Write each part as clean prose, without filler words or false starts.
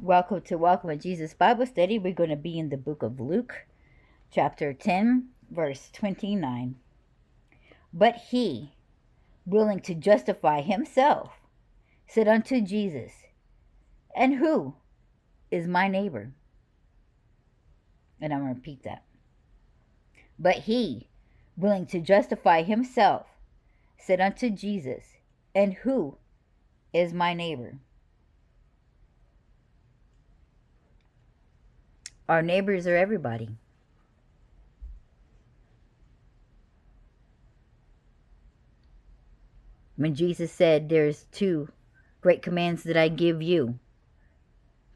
Welcome to Welcome to Jesus Bible Study. We're going to be in the book of Luke, chapter 10, verse 29. But he, willing to justify himself, said unto Jesus, And who is my neighbor? And I'm going to repeat that. But he, willing to justify himself, said unto Jesus, And who is my neighbor? Our neighbors are everybody. When Jesus said, There's two great commands that I give you,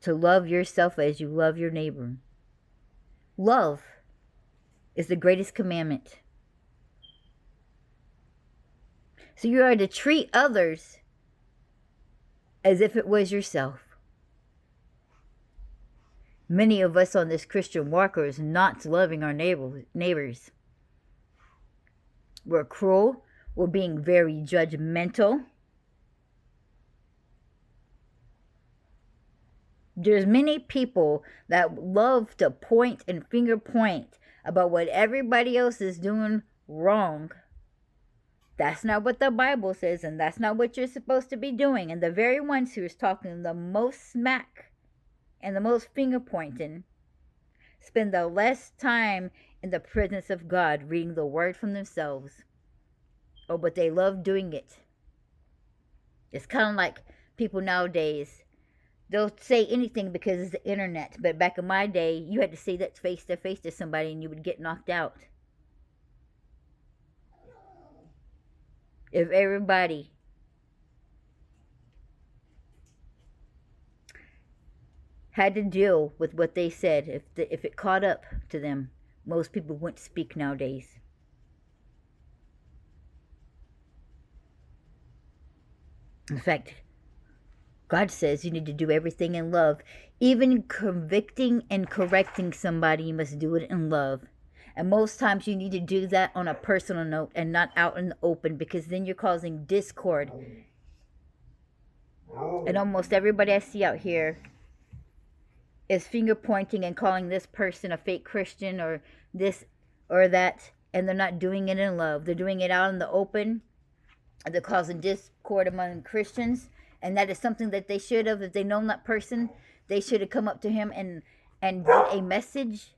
to love yourself as you love your neighbor. Love is the greatest commandment. So you are to treat others as if it was yourself. Many of us on this Christian walk are not loving our neighbors. We're cruel. We're being very judgmental. There's many people that love to point and finger point about what everybody else is doing wrong. That's not what the Bible says, and that's not what you're supposed to be doing. And the very ones who is talking the most smack and the most finger pointing spend the less time in the presence of God reading the word from themselves. Oh, but they love doing it. It's kind of like people nowadays. They'll say anything because it's the internet. But back in my day, you had to say that face to face to somebody and you would get knocked out. If everybody had to deal with what they said, if it caught up to them, most people wouldn't speak nowadays. In fact, God says you need to do everything in love. Even convicting and correcting somebody, you must do it in love. And most times you need to do that on a personal note and not out in the open, because then you're causing discord. And almost everybody I see out here is finger pointing and calling this person a fake Christian or this or that, and they're not doing it in love. They're doing it out in the open. They're causing discord among Christians, and that is something that they should have. If they known that person, they should have come up to him and did a message,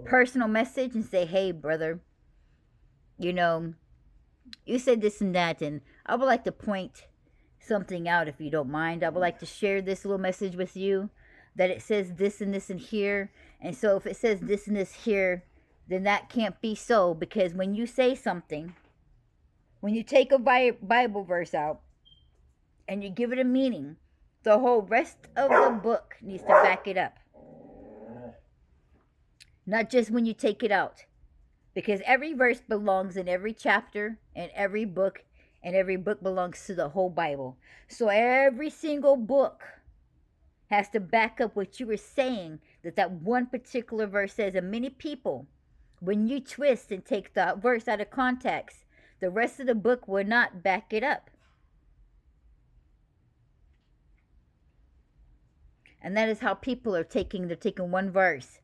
personal message, and say, hey, brother, you said this and that, and I would like to point something out if you don't mind. I would like to share this little message with you, that it says this and this and here. And so if it says this and this here, then that can't be so, because when you say something, when you take a Bible verse out and you give it a meaning, the whole rest of the book needs to back it up. Not just when you take it out. Because every verse belongs in every chapter and every book, and every book belongs to the whole Bible. So every single book has to back up what you were saying, that one particular verse says. And many people, when you twist and take the verse out of context, the rest of the book will not back it up. And that is how people are taking. They're taking one verse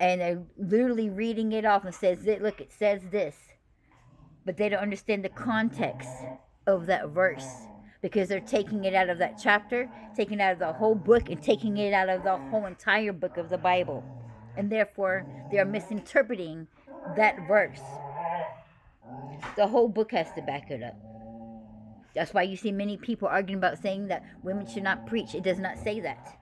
and they're literally reading it off and says, look, it says this. But they don't understand the context of that verse, because they're taking it out of that chapter, taking it out of the whole book, and taking it out of the whole entire book of the Bible. And therefore, they are misinterpreting that verse. The whole book has to back it up. That's why you see many people arguing about saying that women should not preach. It does not say that.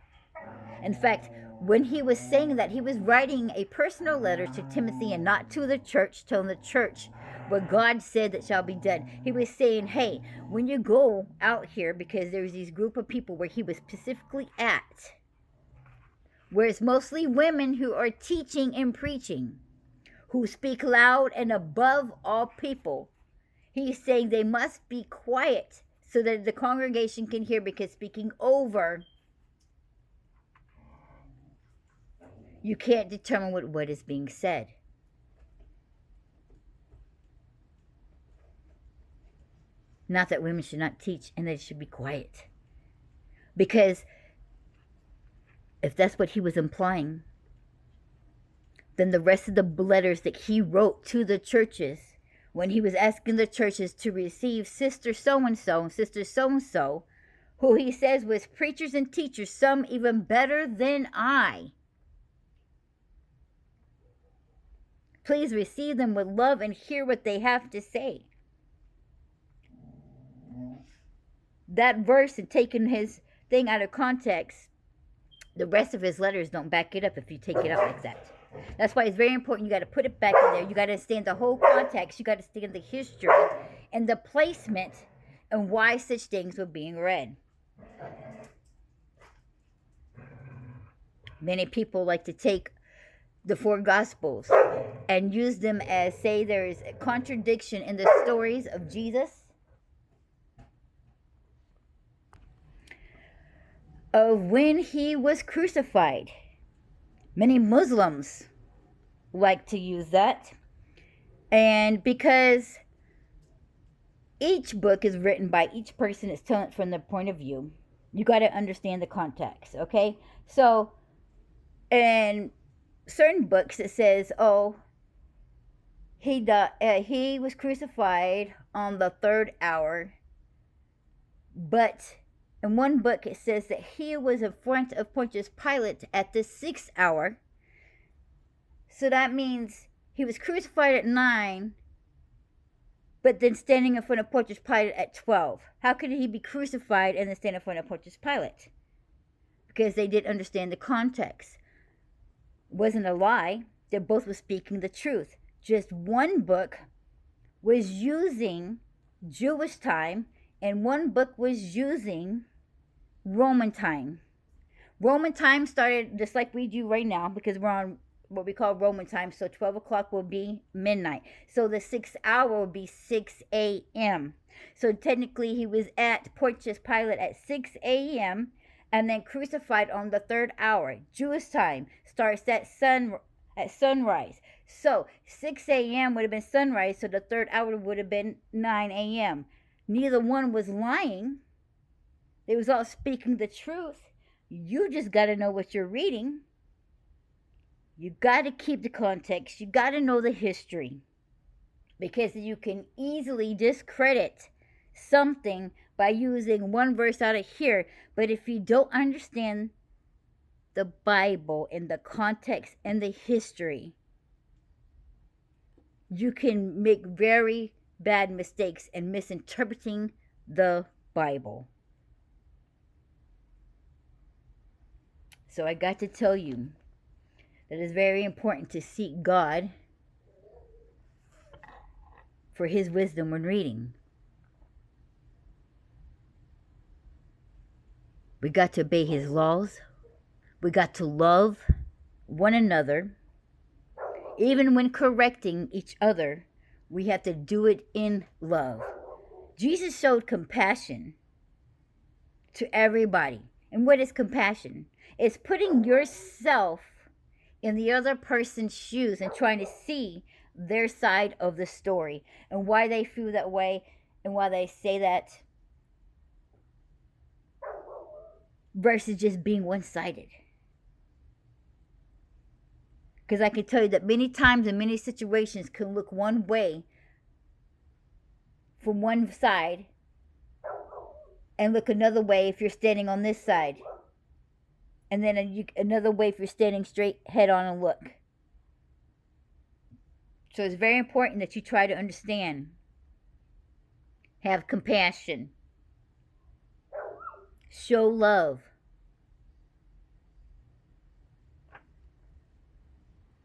In fact, when he was saying that, he was writing a personal letter to Timothy and not to the church, telling the church what God said that shall be done. He was saying, hey, when you go out here, because there's these group of people where he was specifically at, where it's mostly women who are teaching and preaching, who speak loud and above all people. He's saying they must be quiet so that the congregation can hear, because speaking over, you can't determine what is being said. Not that women should not teach and they should be quiet. Because if that's what he was implying, then the rest of the letters that he wrote to the churches, when he was asking the churches to receive Sister so-and-so and Sister so-and-so, who he says was preachers and teachers, some even better than I, please receive them with love and hear what they have to say. That verse, and taking his thing out of context, the rest of his letters don't back it up if you take it out like that. That's why it's very important. You got to put it back in there. You got to understand the whole context. You got to understand the history and the placement and why such things were being read. Many people like to take the four Gospels and use them as, say, there is a contradiction in the stories of Jesus, of when he was crucified. Many Muslims like to use that. And because each book is written by each person, it's telling it from their point of view, you got to understand the context, okay? So, in certain books it says, oh, he was crucified on the 3rd hour, but in one book it says that he was in front of Pontius Pilate at the 6th hour. So that means he was crucified at 9, but then standing in front of Pontius Pilate at 12. How could he be crucified and then stand in front of Pontius Pilate? Because they didn't understand the context. It wasn't a lie. They both were speaking the truth. Just one book was using Jewish time and one book was using Roman time. Roman time started just like we do right now, because we're on what we call Roman time. So 12 o'clock will be midnight. So the 6th hour will be 6 a.m. So technically he was at Pontius Pilate at 6 a.m. and then crucified on the 3rd hour. Jewish time starts at sunrise. So 6 a.m. would have been sunrise, so the 3rd hour would have been 9 a.m. Neither one was lying. They was all speaking the truth. You just got to know what you're reading. You got to keep the context. You got to know the history. Because you can easily discredit something by using one verse out of here. But if you don't understand the Bible and the context and the history, you can make very bad mistakes in misinterpreting the Bible. So I got to tell you that it's very important to seek God for his wisdom when reading. We got to obey his laws. We got to love one another. Even when correcting each other, we have to do it in love. Jesus showed compassion to everybody. And what is compassion? It's putting yourself in the other person's shoes and trying to see their side of the story and why they feel that way and why they say that, versus just being one-sided. Because I can tell you that many times and many situations can look one way from one side and look another way if you're standing on this side. And then another way if you're standing straight head on and look. So it's very important that you try to understand. Have compassion. Show love.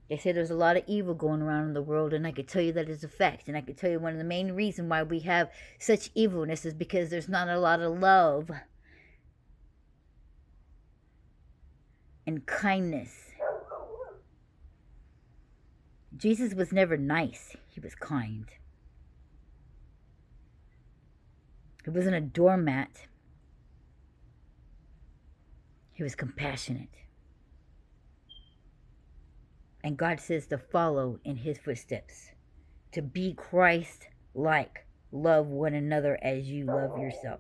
They say there's a lot of evil going around in the world, and I can tell you that is a fact. And I can tell you one of the main reasons why we have such evilness is because there's not a lot of love and kindness. Jesus was never nice. He was kind. He wasn't a doormat. He was compassionate. And God says to follow in his footsteps. To be Christ-like. Love one another as you love yourself.